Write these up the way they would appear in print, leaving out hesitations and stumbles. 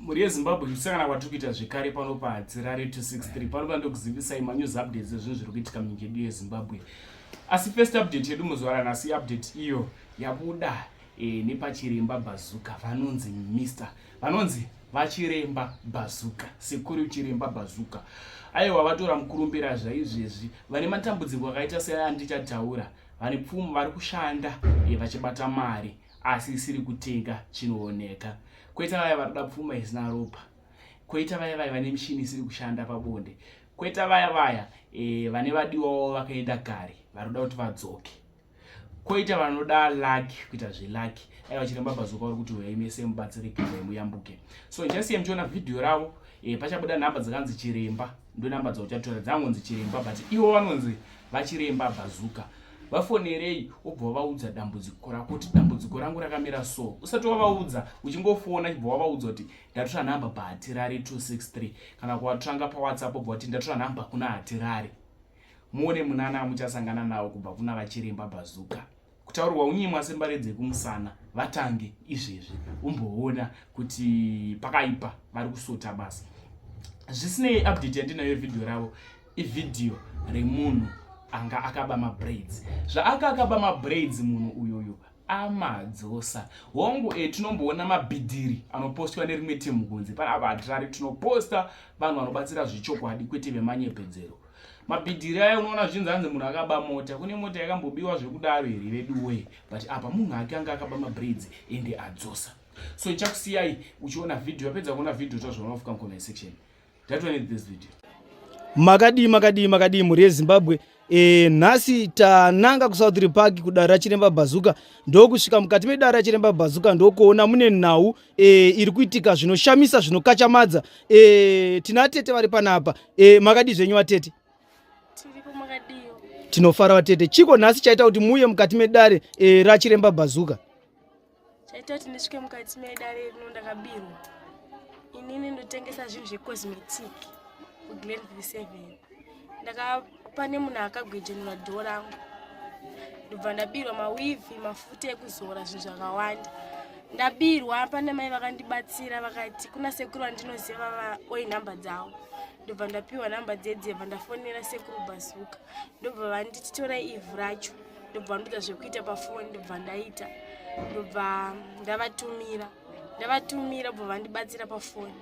muri yeZimbabwe kusangana kwatiri kuita zvekare pano paHadzira 263 pano pandokuzivisai manews updates ezvinhu zviri kuitika munyika yedu yeZimbabwe. Asi first update yedu muzuva ranhasi update iyo yabuda nepachiremba Bazuka vanonzi vanonzi vachiremba Bazuka, sekuru chiremba Bazuka. Aiwa vatora mukurumbira zvaizvezvi vane matambudziko akaita seandicataura, vane pfuma vari kushanda vachibata mari asi isiri kutenga chinooneka. Koita vaya varida pfuma isina ropa, koita vaya vane mishini isiri kushanda pabonde, koita vaya vane vadiwawo vakaenda kare varida kuti vadzoke, koita vanoda laki kuita zvelaki. Aiwa chiremba Bazuka vari kuti uyai mese mubatsirike muyambuke. So njasiye mchiona video ravo pachabuda nhamba dzakanzi chiremba, ndo nhamba dzauchatora dzangonzi chiremba but ivo vanonzi vachiremba Bazuka. Vafonerei ubva vaudza dambudziko rako kuti dambudziko rangu rakamira so. Usati wavaudza uchingofona chibva wavaudza kuti ndatora nhamba paHadzira 263 kana kuvatsvanga paWhatsApp ubva kuti ndatora nhamba kuna Hadzira. Muone munana muchasangana nawo kubva kuna vachiremba Bazuka. Kutaurwa unyimwa sembare dzekumusana vatange izvezvi umboona kuti pakaipa vari kusota basa. Zvisinei update yandinayo video ravo ivideo remunhu anga akaba mabraids. Zvaakaba mabraids munhu uyoyo amadzosa. Hongu tinomboona mabhidhiri anopostwa nerimwe timu kunze pana Hadzira tinoposta vanhu vanobatsira zvichokwadi kwete vemanyepedzero. Mabhidhiri aya unoona zvinzanzi munhu akaba mota, kune mota yakambobiwa zvekudaro here veduwe, but apa munhu akanga akaba mabraids ende adzosa. So chakusiyai uchiona video, yapedza kuona video tozvoona unofuka comment section. That one is this video. Makadi muri yeZimbabwe. Nhasi tananga kuSouth Park kudara rachiremba Bazuka, ndokusvika mukati medara rachiremba Bazuka ndokuona mune nhau iri kuitika zvinoshamisa zvinokachamadza. Tina tete vari panapa. Makadi zvenyu vatete? Tiripo makadiyo. Tinofara vatete. Chiko nhasi chaita kuti muuye mukati medare rachiremba Bazuka? Chaita kuti ndisvike mukati medare rino ndakabirwa. Inini ndotengesa zvinhu zvecosmetic kuGlenville 7. Pane munhu akagwejenura dhoo rangu, ndobva ndabirwa mawivi, mafuta ekuzora, zvinhu zvakawanda. Ndabirwa pane mai vakandibatsira vakati kuna sekuru vandinoziva oi nhamba dzavo. Ndobva ndapiwa nhamba dzedzebva ndafonera sekuru Bazuka, ndobva vanditi torai ivhu racho, ndobva ndoita zvekuita pafoni, ndobva ndaita, ndobva ndavatumira bva vandibatsira pafoni.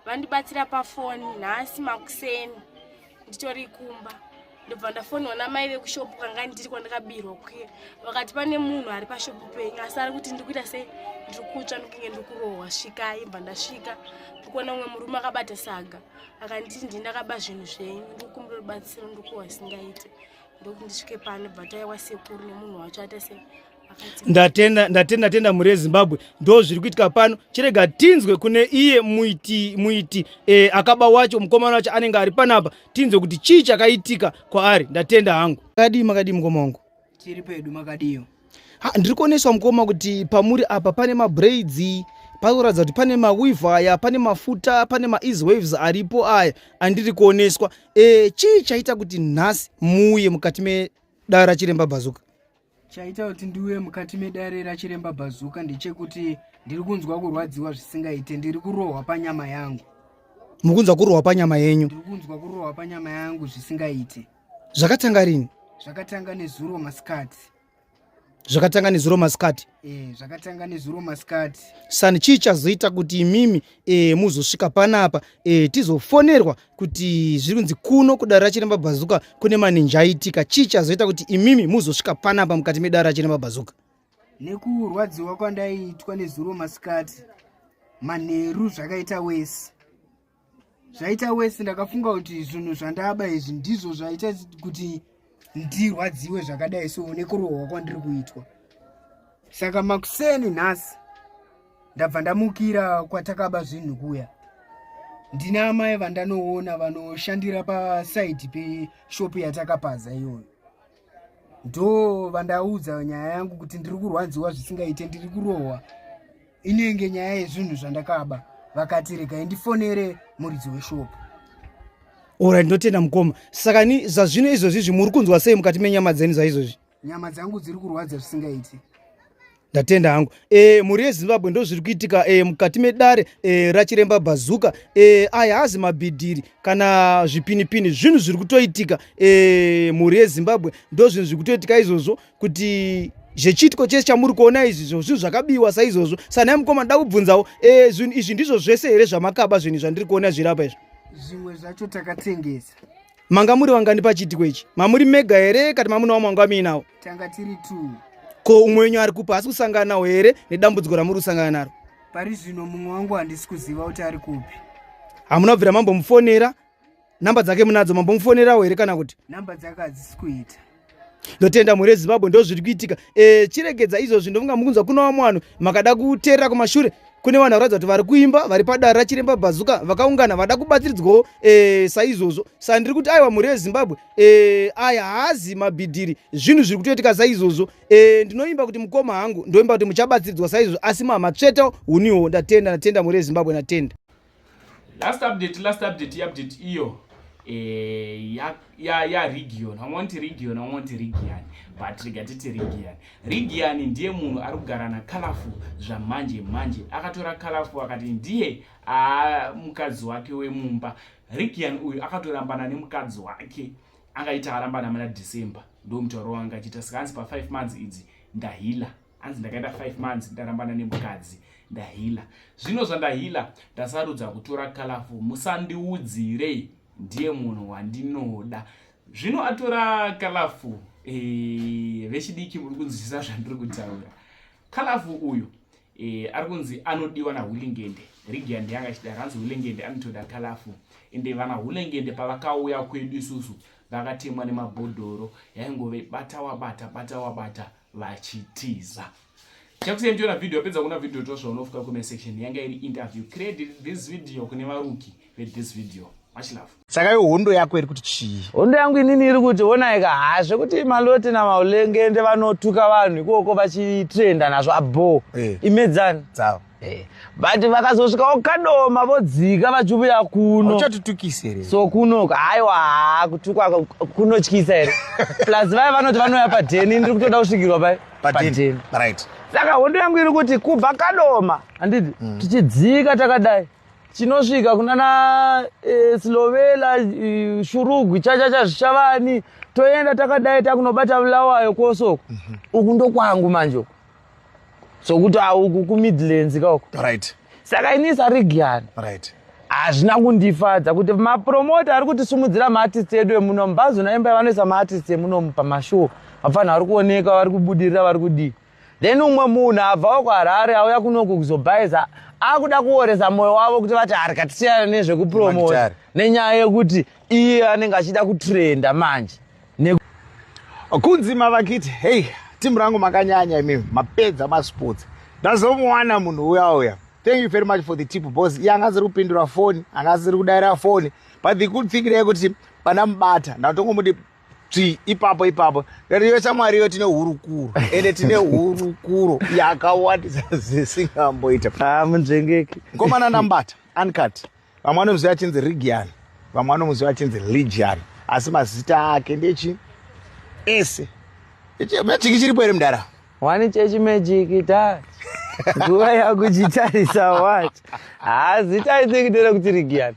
Vandibatsira pafoni nhasi makuseni nditori kumba, ndobva ndafonwa namai vekushopu kanga ndiri kwandakabirwa kwira. Vakati pane munhu ari pashopu penyu asi ari kuti ndikuita sei ndiri kutsva ndokunge ndiri kurohwa, svikai. Mbva ndasvika ndikuona umwe murume akabata saga akanditi ndindakaba zvinhu zvenyu ndikukumbira rubatsiro ndikuwa singaite ndokuti ndisvike pano. Bva taiwa sekuru nemunhu wacho ata sei ndatenda muri yeZimbabwe. Ndo zviri kuitika pano. Chirega tinzwe kune iye muiti akaba wacho, mukomana wacho anenge ari panapa, tinzwe kuti chii chakaitika kwaari. Ndatenda hangu. Makadi mukoma wangu? Tiri pedu makadiyo. Ndiri kuoneswa mukoma kuti pamuri apa pane mabraids, pakuratidza kuti pane mawiva aya, pane mafuta, pane maeasy waves aripo aya andiri kuoneswa. Chii chaita kuti nhasi muuye mukati medare rachiremba Bazuka? Chaita kuti ndiuye mukati medare rachiremba Bazuka ndechekuti ndiri kunzwa kurwadziwa zvisingaite, ndiri kurohwa panyama yangu. Mukunzwa kurohwa panyama yenyu? Ndiri kunzwa kurohwa panyama yangu zvisingaite. Zvakatanga rini? Zvakatanga nezuro masikati. Zvakatanga nezuro masikati? Zvakatanga nezuro masikati. Sani chii chazoita kuti imimi muzosvika panapa tizofonerwa kuti zviri kunzi kuno kudare rachiremba Bazuka kune manenja aitika? Chii chazoita kuti imimi muzosvika panapa mukati medare rachiremba Bazuka? Nekurwadziwa kwandaitwa nezuro masikati, manheru zvakaita wese. Zvaita wese ndakafunga kuti zvinhu zvandaba izvi ndizvo zvaita kuti ndirwadziwe zvakadai so nekurohwa kwandiri kuitwa. Saka makuseni nhasi ndabva ndamukira kwatakaba zvinhu kuya. Ndina amai vandanoona vanoshandira pasaidi peshopu yatakapaza iyoyo. Ndo vandaudza nyaya yangu kuti ndiri kurwadziwa zvisingaite, ndiri kurohwa. Inenge nyaya yezvinhu zvandakaba. Vakati regai ndifonere muridzi weshopu. Ora ndotenda mukoma. Saka ni zvazvino izvozvi muri kunzwa sei mukati menyama dzenyu zaizvozvi? Nyama dzangu dziri kurwadza zvisingaite. ndatenda hangu. Mhuri yeZimbabwe ndo zviri kuitika mukati medare raChiremba Bhazuka. Aya hazi mabhidhiri kana zvipinipini, zvinhu zviri kutoitika. Mhuri yeZimbabwe ndo zvinhu zviri kutoitika izvozvo, kuti zvechiitiko chese chamuri kuona izvizvo zvinhu zvakabiwa saizvozvo. Sanai mukoma, nda kubvunzawo zvinhu izvi ndizvo zvese here zvamakaba zvinhu zvandiri kuona zvirapa izvi? Zvimwe zvacho takatengesa. Manga muri wangani pachiitiko ichi? Mamuri mega here kana mamunawo manga muinawo? Tanga tiri 2. Ko umwe wenyu ari kupa asi kusangana nawo here nedambudziko ramuri kusangana naro? Pari zvino mumwe wangu handisi kuziva kuti ari kupi. Hamuna bvira mambomufonera? Namba dzake munadzo, mambomufonerawo here kana kuti? Namba dzake hadzisi kuita. Ndotenda mhuri yeZimbabwe ndo zviri kuitika. Chiregedza izvozvi ndofunga mukunzwa kuno vamwe vanhu makada kuteerera kumashure. Kune vanhu varatidza kuti vari kuimba, vari padare raChiremba Bhazuka, vakaungana vada kubatsiridzwawo saizvozvo. Saka ndiri kuti aiwa mhuri yeZimbabwe, aya haazi mabhidhiri, zvinhu zviri kutoitika saizvozvo. Ndinoimba kuti mukoma hangu, ndoimba kuti muchabatsiridzwa saizvozvo, asi mamatsveta huniwo. Ndatenda mhuri yeZimbabwe, ndatenda. Last update iyo ya region. I want region, but rigatiti region. Region ndiye munhu ari kugara na Colourful zvamanje. Akatora Colourful akati ndiye mukadzi wake wemumba. Region uyu akatorambana nemukadzi wake, angaita arambana muna December. Ndo mutauro wanga achita saka pa 5 months idzi ndahila. Anzi ndakaita 5 months ndarambana nemukadzi ndahila. Zvino zvandahila ndasarudza kutora Colourful, musandiudzire ndiye munhu wandinoda. Zvino atora Colourful, vechidiki muri kunzwisisa zvandiri kutaura. Colourful uyu ari kunzi anodiwa naHulengende. Region yanga achida kanzi Hulengende anotoda Colourful. Ende vana Hulengende pavakauya kwedu isusu vakatemwa nemabhodhoro, yaingove bata wabata vachitiza. Chakusenjera video pedza kuna video tosva unofika comment section yanga iri interview. Credit this video kune varuki ve this video. Much love. Saka hondo yako iri kuti chii? Hondo yangu inini iri kuti onaika hazve kuti Maloti naMahulengende vanotuka vanhu ikoko vachitrenda nazvo abo. Imedzani. Sawa. But vakazosvikawo kadoma vodzika vachiuya kuno. Uchatutukise here. So kuno aiwa kutukwa kunotyisa here. Plus vaya vanoti vanoya padheni, ndiri kutoda kusvikirwa pai padheni. Right. Saka hondo yangu iri kuti kubva kadoma handiti tichidzika takadai chinosvika kunana Silovela, Shurugwi, Zvichavani, toenda takadai takunobata Bulawayo kosoko. Uku ndo kwangu manje. Sokuti uku kuMidlands kako. Right. Saka inisa region. Right. Hazvina kundifadza kuti mapromota ari kutisumudzira maartists edu emuno, mbazo naimba vanoisa maartists emuno pamashow. Vafana vari kuoneka, vari kubudirira, vari kudii. Then umwe munhu abvawo kuHarare auya kunoku kuzobhaisa, akuda kuoresa moyo wavo kuti vati harikatisiyana nezvekupromota nenyaya yekuti iye anenge achida kutrenda manje. Kunzima vakiti, hey, timu rangu makanyanya imimi, mapedza masports. Ndazomuwana munhu uya. Thank you very much for the tip, boss. Iye angaziri kupindura phone, angaziri kudaira phone. But the good thing kuti pana mubata, ndatongomuti ipapo. Ngatiyo Mwari yo tine hurukuro. Ende tine hurukuro yakawandisa zisingamboita. Munzvengeki. Ngomana nambata, uncut. Vamwe vanomuziva achinzi Region, vamwe vanomuziva achinzi Legion. Asi mazita ake ndechi ese. Magic chiripo here mudara. Wani chechi magic ta. Nguva yakuchitarisa wacho. Zita isekitera kuti Region.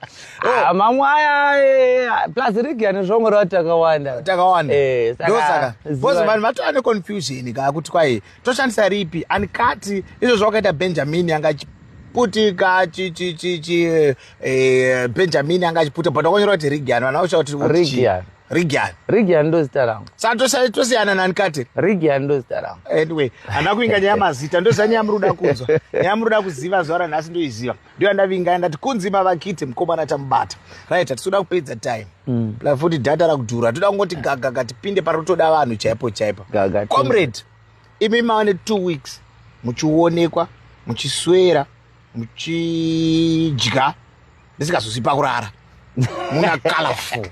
Mamwe aya plus Region zvongora takawanda. Ndosaka. Bozi vanhu vatova neconfusion kakuti kwai toshandisa ripi anikati izvo zvakaita Benjamin angachiputika Benjamin angachiputa but akonyora kuti Region vanhu vakushaura kuti Region ndo zita rangu. Saka tosiyana nanikati. Region ndo zita rangu. Anyway, anakuinga nyaya mazita ndo zanyamuruda kunzwa. Nyamuruda kuziva zuva ranhasi ndoiziva. Ndio ndavinga ndati kunzima vakiti mukomana tamubata. Right, tisuda kupedza time. Futi data rakudhura. Toda kungoti gaga tipinde parotoda vanhu chaipo. Comrade, imi mawane 2 weeks muchionekwa, muchiswera, muchidya. Ndisingazozipa kurara. Muna Colourful.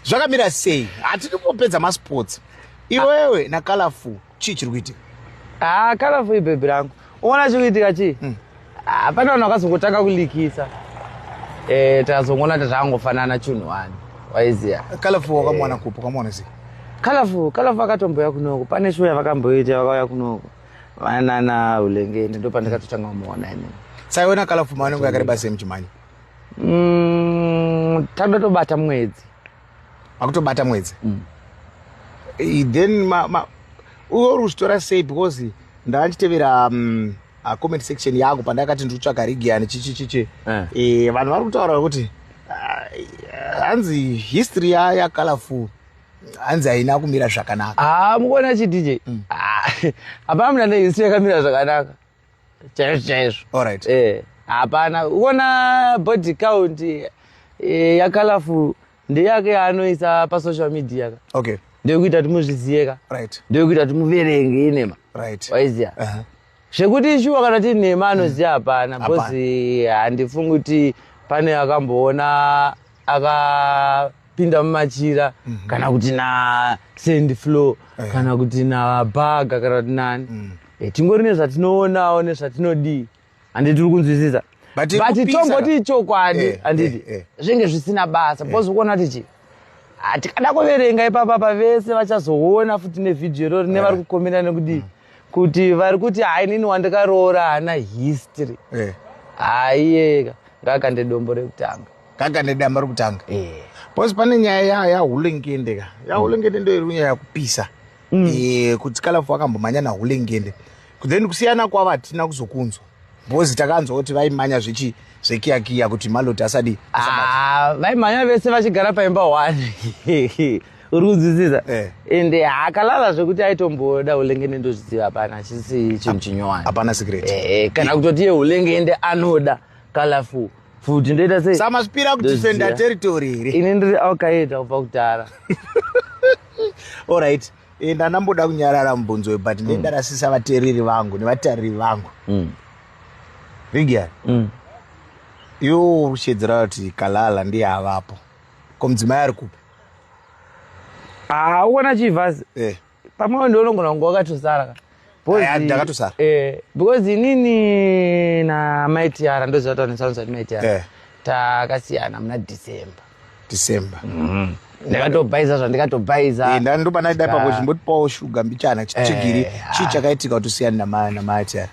Zvakamira sei? Hatidi kupedza masports. Iwewe na Colourful chii chiri kuitika? Colourful ibhebhi rangu. Uona chikuitika chii? Pana vanhu vakazongotanga kulikisa. Takazongona kuti zvakangofanana chunhwani. Waiziya. Colourful wakamwana kupo, wakamwana sei? Colourful akatomboya kunoko. Pane show yavakamboita vakauya kunoko. vanana Hulengende ndo pandakatotanga kumuona ini. Saiona Colorful maonengo yakareba semuchimanyi. Tandotobata mwedzi. Akutobata mwedzi. Then uruzitora sei because ndachitevera comment section yako pandakati ndikutsvaka Reagan chichichichi. Vanhu vari kutaura kuti hanzi history ya Colorful hanzi haina kumira zvakanaka. Mukuona chidije. Hapana mna history yakamira zvakanaka. Chaizvo. All right. Hapana. Uona body count ya Colorful ndeyake anoisa pa social media. Okay. Ndekuita timuzvizieka. Right. Ndekuita timuverenge inema. Right. Waiziya. Zvekuti ishuwa kana tiri nema anoziya hapana. Because handifungi kuti pane akamboona akapinda mumachira kana kuti na sand floor kana kuti na baga kana kuti nani. Tingori nezvatinoonawo nezvatinodii. Handi tiri kunzwisisa. But tomboti chokwadi handiti zvinge zvisina basa because ukuona tichi tikada kuverenga ipapa vese vachazoona futi nevidhiyo rori nevari kukomenda nekudii kuti vari kuti inini wandakaroora hana history haiyeka ngakande dombo rekutanga ngakande damba rekutanga because pane nyaya yaHulengende yaHulengende ndo iri nyaya yakupisa kuti Colorful akambomhanya naHulengende then kusiyana kwavo hatina kuzokunzwa because takanzwa kuti vaimhanya zvekiyakiya kuti Maloti asadi vaimhanya vese vachigara paimba 1 uri kunzwisisa ende hakalala zvekuti aitomboda Hulengende ndozviziva hapana hachisi chinhu chinyowani hapana secret kana kutoti Hulengende anoda Colorful futi ndoita sei samazvipira kudefenda territory here ini ndiri Al-Qaeda kubva kudhara. All right. Ndanamboda kunyarara mubvunzo but ndendarasisa vateereri vangu nevatariri vangu. Reagan. Iwo ushedzera kuti Kalala ndiye avapo. Komudzimai ari kupi? Uona chivhasi. Pamwe ndonongona kunge wakatosara. Ndakatosara. Because inini na Maitiara ndoziva kuti Soundside Maitiara. Takasiyana muna December. Ndakatobhaiza zvandikatobhaiza. Ndandoba naida papo chimbotipawo shuga mbichana chichigiri chakaitika kuti usiyane na Maitiara.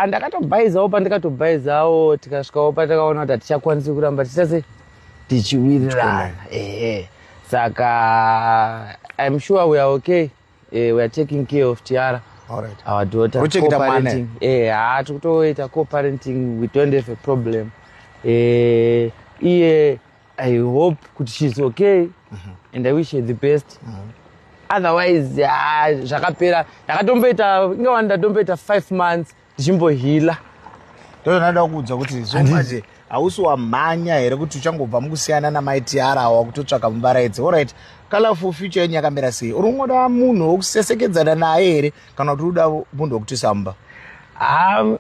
Ndakatobhaizawo pandikatobhaizawo tikasvikawo patakaona kuti tichakwanisi kuramba tichase tichiwirirana. Saka I'm sure we are okay. We are taking care of Tiara. All right. Our daughter. Co-parenting. Tikutoita co-parenting. We don't have a problem. I hope she's okay. And I wish her the best. Otherwise, zvakapera. Ndakatomboita 5 months. Ndichimbohila. Ndoda kuudza kuti zvomaje hausi wamhanya here kuti uchangobva mukusiyana naMaitiara wakutotsvaka mubaraidzi. All right. Colorful future yenyu yakamira sei? Uri kungoda munhu wokusesekedzana naye here kana kuti uda munhu wokuti samba?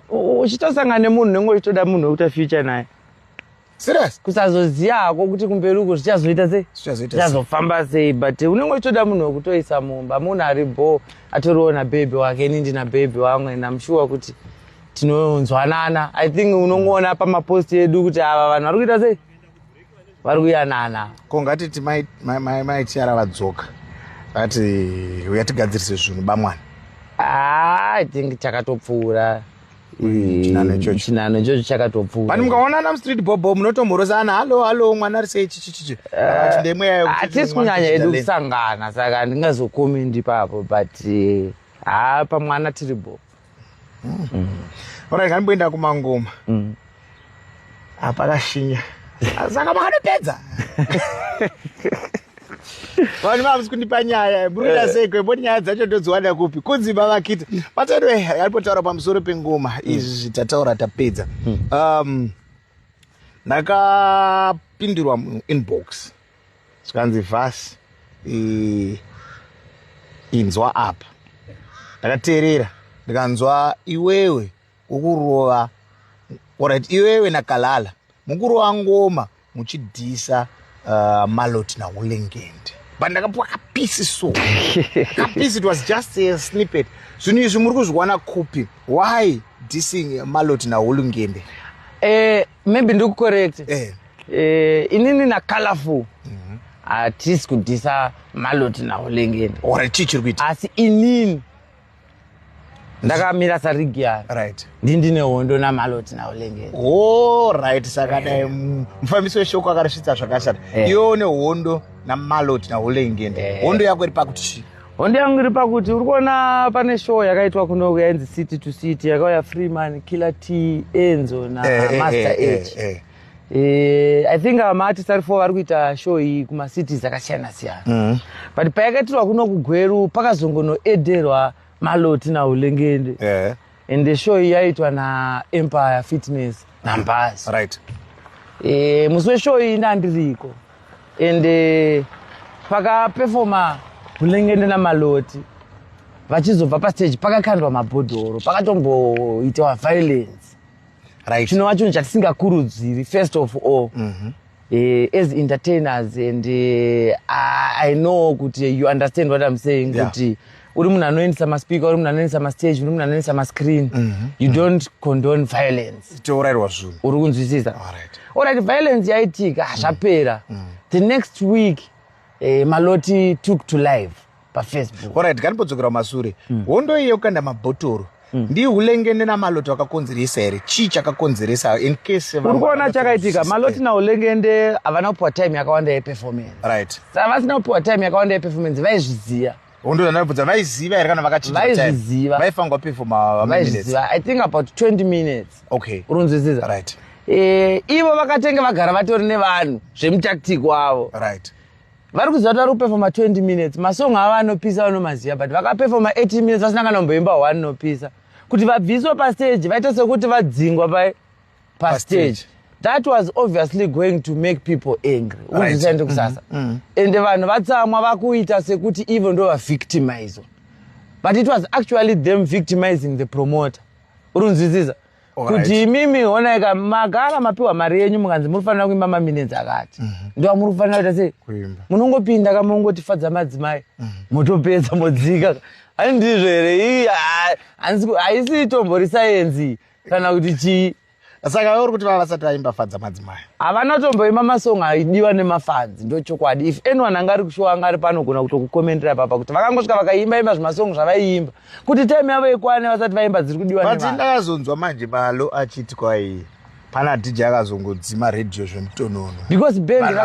Uchitosangana nemunhu nengo uchitoda munhu wokuita future naye. Serious? Kusazoziya hako kuti kumberi uko zvichazoita sei? Zvichazofamba sei? But unenge uchitoda munhu wokutoisa mumba. Munhu aribo atoriwo nababy wake, ini ndina baby wangu and I'm sure kuti tinonzwanana. I think unongoona pamapost edu kuti ava vanhu vari kuita sei? Vari kuyanana. Ko ngatiti Maitiara vadzoka. Ati uyatigadzirise zvinhu bamwana. I think chakatopfuura. Chinano ichocho chakatopfuura. Pani mukaonana mustreet bobo munotomhorosana halo mwana ari sei chichichi. Ndemwe yayo kuti hatisi kunyanya edu kusangana saka handingazokomendi papo but pamwana tiri bobo. Ora ngamboenda kumangoma. Apakashinya. Saka makatopedza. Vanhu vamusi kundipa nyaya burida sei mboni nyaya dzacho ndodziwana kupi kudzimba vakiti patero yalipotaura pamusoro pengoma izvi tataura tapedza. Ndakapindirwa inbox zvikanzi vhasi inzwa apa ndakateerera ndikanzwa iwewe ukurova alright iwewe naKalala mukurova ngoma muchidhisa Maloti naHulengende but ndakapuwa kapisi so kapisi it was just a snippet zvinhu izvi muri kuzviwana kupi why dissing Maloti naHulengende? Maybe ndiku correct. Inini na Colorful hatisi kudhisa Maloti naHulengende. Alright, chiri kuita asi inini ndakamira sarigiyani right ndine hondo namaloti naulengeni. right saka dai mufambisi weshoko akarisvitsa zvakashata iwo nehondo namaloti naulengeni hondo yako iri pakuti chi? Hondo yangu iri pakuti uri kuona pane show yakaitwa kuno yainzi City to City yakauya Freeman, Killer T, Enzo na Master H. I think maartists ari 4 vari kuita show iyi kumasities akasiyana-siyana. But payakaitirwa kuno kuGweru pakazongonoederwa Maloti naulengende. And the show iyi yaitwa naEmpire Fitness naMbazi. Right. Musi weshow iyi ndandiriko. And pakaperforma Ulengende naMaloti vachizobva pastage pakakandwa mabhodhoro pakatomboitwa violence. Right. Chinova chinhu chatisingakurudziri first of all as entertainers, and I know kuti you understand what I'm saying, kuti uri munhu anoendesa maspeaker, uri munhu anoendesa mastage, uri munhu anoendesa mascreen, you don't condone violence. Tourayirwa zvinhu. Uri kunzwisisa? Alright, violence yaitika zvapera. The next week Maloti took to live paFacebook. Alright, ngatipodzokera masure. Hondo iyo kanda mabhotoro. Ndi Ulengende naMaloti wakakonzeresa here. Chii chakakonzeresa in case uri kuona chakaitika Maloti naUlengende havana kupiwa time yakawanda yeperformance. Right. Saka vasina kupiwa time yakawanda yeperformance vaizviziva. Hondo yanabvudza vaiziva here kana vakachinja time? Vaizviziva. Vaifanga performa minutes. I think about 20 minutes. Okay. Uri kunzwisisa? Right. Ivo vakatenge vagara vatori nevanhu zvemutactic wavo. Right. Vari kuziva kuti vari kuperforma 20 minutes. Masong ava anopisa vanomaziva, but vakaperforma 80 minutes vasina kana kumboimba 1 nopisa. Kuti vabviswa pastage vaita sekuti vadzingwa pastage. That was obviously going to make people angry. Unzwisisa ndokusasa. And vanhu vatsamwa vakuita sekuti ivo ndo vavictimizwa. But it was actually them victimizing the promoter. Uri kunzwisisa? Kuti mimi onaika magara mapiwa mari yenyu mukanzi munofanira kuimba maminutes akati. Ndo muri kufanira kuita sei? Kuimba. Munongopinda kama mungotifadza madzimai. Motopedza modzika. Ani ndizvo here haisi tombo resayenzi kana kuti chii. Saka uri kuti vavasati vaimba fadza madzimai. Havana tomboimba masong aidiwa nemafadzi ndochokwadi. If anyone anga ari kushowa anga ari pano gona kutokukomendera papa kuti vakangosvika vakaimba zvimasong zvavaiimba kuti time yavo ikwane vasati vaimba dziri kudiwa nevanhu. But ndakazonzwa manje Malo achiti kwai pana DJ akazongodzima radio zvemutonono. Because band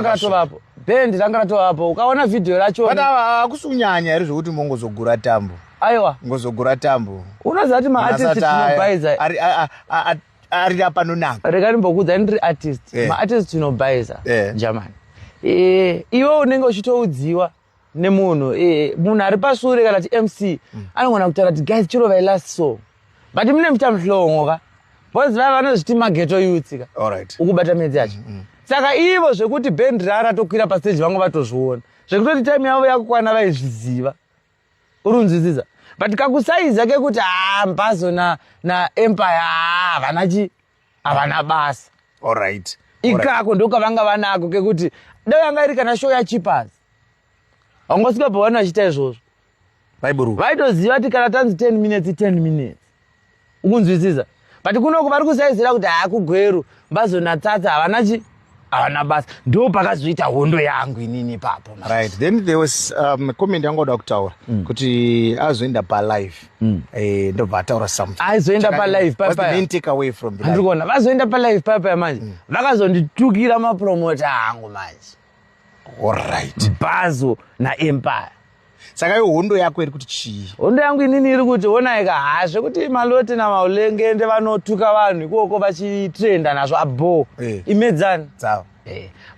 ranga ratovapo. Ukaona video racho. But hakusunyanya here zvokuti mongozogura tambo. Aiwa. Ngozogura tambo. Unoziva kuti maartist tinobaiza. Ari apa nonanga. Rega ndimbokudza ndiri artist. Maartist tinobaiza. German. Iwe unenge uchitoudziwa nemunhu. Munhu ari pashure kana kuti MC anogona kutaura kuti guys chiro vai last song. But mune muchamuhlongo ka. Boys vaya vanozviti mageto youths ka. Alright. Ukubata medzi yacho. Saka ivo zvekuti band ratokwira pastage vangu vatozviona. Zvekutoti time yavo yakukwana vaizviziva. Uri kunzwisisa? But kakusaiza kekuti Mbazo naEmpire havana basa. Alright. Ikako ndokavanga vanako kekuti dai yanga iri kana show yaChippers. Vangosvika pavanhu vachiita izvozvo. Vaitoziva kuti kana tanzi 10 minutes. Ukunzwisisa? But kunoko vari kusaizira kuti kuGweru Mbazo naTsatsa havana basa. Ndo pakazoita hondo yangu inini papo. Right. Then there was comment yangoda kutaura kuti azoenda palive. Ndobva ataura something. Aizoenda palive papa. What's the main take away from the live? Ndikona vazoenda palive papa manje. Vakazonditukira mapromoter angu manje. Alright. Mbazo naEmpire. Saka hondo yako iri kuti chii? Hondo yangu inini iri kuti onaika zvekuti Maloti naUlengende vanotuka vanhu ikoko vachitrenda nazvo abo. Imedzani. Dzavo.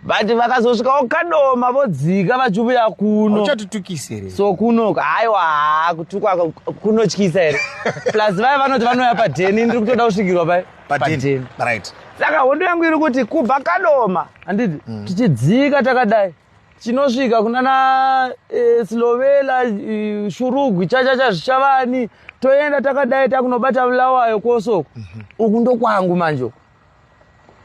But vakazosvikawo kadoma vodzika vachiuya kuno. Uchatutukisa here. So kuno haiwa kutukwa kunotyisa here. Plus vaya vanoti vanouya padheni ndiri kutoda kusvikirwa padheni. Right. Saka hondo yangu iri kuti kubva kadoma handiti tichidzika takadai. Chinosvika kunana Slovela, Shurugwi, chachacha zvichavani, toenda takadai takunobata Bulawayo kosoko. Uku ndokwangu manje.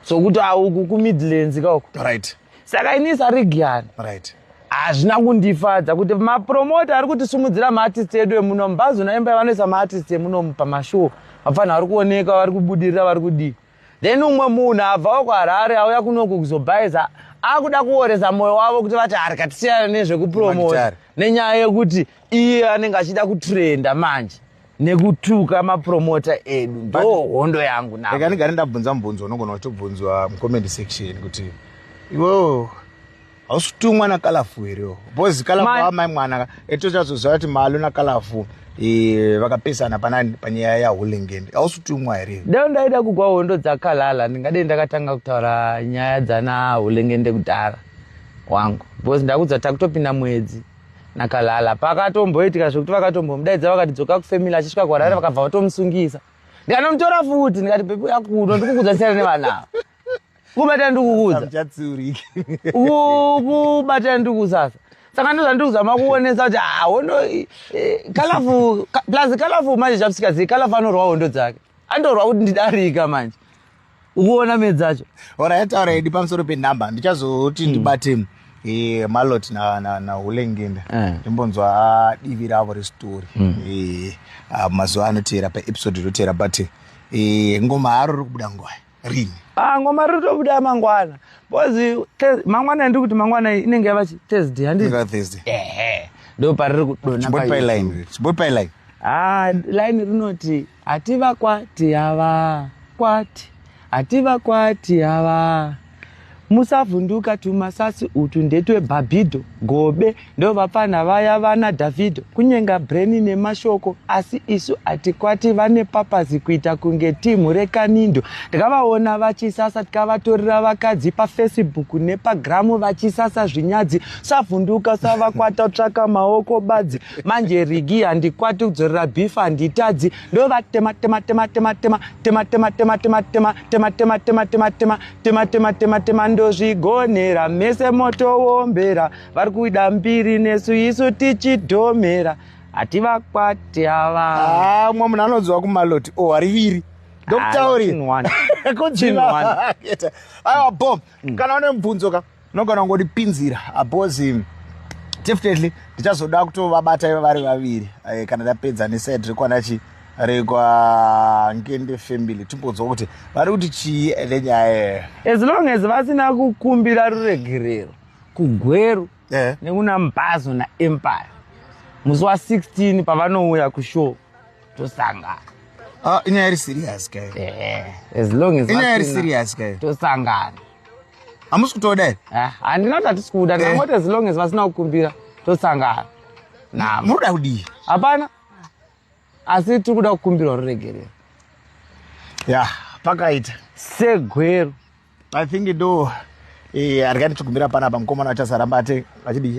Sokuti uku kuMidlands kako. Right. Saka ini sarigiyani. Right. Hazvina kundifadza kuti mapromoter ari kutisimudzira maartist edu emuno Mbazo naEmpire vanoisa maartist emuno pamashow. Vafana vari kuoneka, vari kubudirira, vari kudii. Then umwe munhu abvawo kwaHarare auya kunoku kuzobhaiza akuda kuoresa moyo wavo kuti vati harikatisiyana nezvekupromota nenyaya yekuti iye anenge achida kutrenda manje nekutuka mapromota edu ndo hondo yangu na rega ndigare ndabvunza mubvunzo unogona kutobvunzwa mucomment section kuti iwewo hausi kutumwa nakalafu herewo bhozi kalafu amai mwana etochazoziva kuti malo nakalafu vakapesana panyaya yahulengende hausi kutumwa here deo ndaida kugwa hondo dzakalala ndingade ndakatanga kutaura nyaya dzana hulengende kudhara wangu bhozi ndakudza takutopinda mwedzi nakalala pakatomboitika zvokuti vakatombomudaidza vakatidzoka kufamily achisvika kwarara vakabva vatomusungisa ndikanomutora futi ndikati pepo yakuno ndikukudza siyana nevanavo kubatira ndikukudza kubatira ndikusasa saka ndo zvandikuzama kuonesa kuti hondo kalafu plus kalafu manje chapisika kalafu anorwa hondo dzake andorwa kuti ndidarika manje ukuona medzi dzacho taura idi pamusoro penhamba ndichazoti ndibate maloti nahulengende ndimbonzwa divi ravo restori mazuva anoteera paepisode inoteera but ngoma haro riri kubuda nguva rini ngoma riri tobuda mangwana bcause mangwana ndiri kuti mangwana inenge yava Thursday handii ndo pariri kudonapailine line rinoti hativa kwati hava kwati hativa kwati hava musavhunduka tumasasi utu ndetwe bhabhidho gobe ndo vapfana vaya vana dhavhidho kunyenga breni nemashoko asi isu hatikwati vane papazi kuita kunge timu rekanindo tikavaona vachisasa tikavatorera vakadzi pafacebook nepagramu vachisasa zvinyadzi savhunduka savakwata tsvaka maoko badzi manje rigi handikwati kudzorera bhifu handitadzi ndo vatema tema tema tema tema tema tema tema tema tema tema tema tema tema tema tema tema tema tema ndozvigonera mese motowombera vari kuida mbiri nesu isu tichidhomera hativakwati hava mwe munhu anodziva kumaloti hariviri ndokutaurira aiwa bom kana une mubvunzo ka unogona kungodipinzira bhozi definitely ndichazoda kutovabata ivo vari vaviri kana ndapedza nesaidi rekwanachi rekwangende family timbonzwa kuti vari kuti chii nenyaya as long as vasina kukumbira ruregerero kugweru nekuna mbazo naempire musi wa16 pavanouya kushow tosangana inyaya iri serious kai as long as inyaya iri serious kai tosangana hamusi kutoda handina kuti hatisi kuda ndangoti as long as vasina kukumbira tosangana muruda kudii hapana asi tiri kuda kukumbirwa ruregerero pakaita segweru I think ndo harikani tikumbira panapa mukomana achazaramba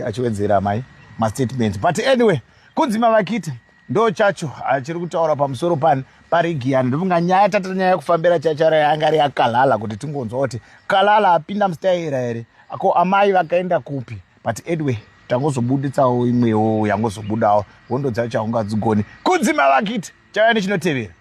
achiwedzera mastatements but anyway kunzi mavakita ndo chacho achiri kutaura pamusoro parigi yani ndofunga nyaya tatira nyaya yekufambira chachara yanga ari yakalala kuti tingonzwa kuti kalala apinda mustaira here ako amai vakaenda kupi but anyway tangozobuditsawo imwewo yangozobudawo hondo dzacho haungadzigoni kunzi mavakita chaya nechinotevera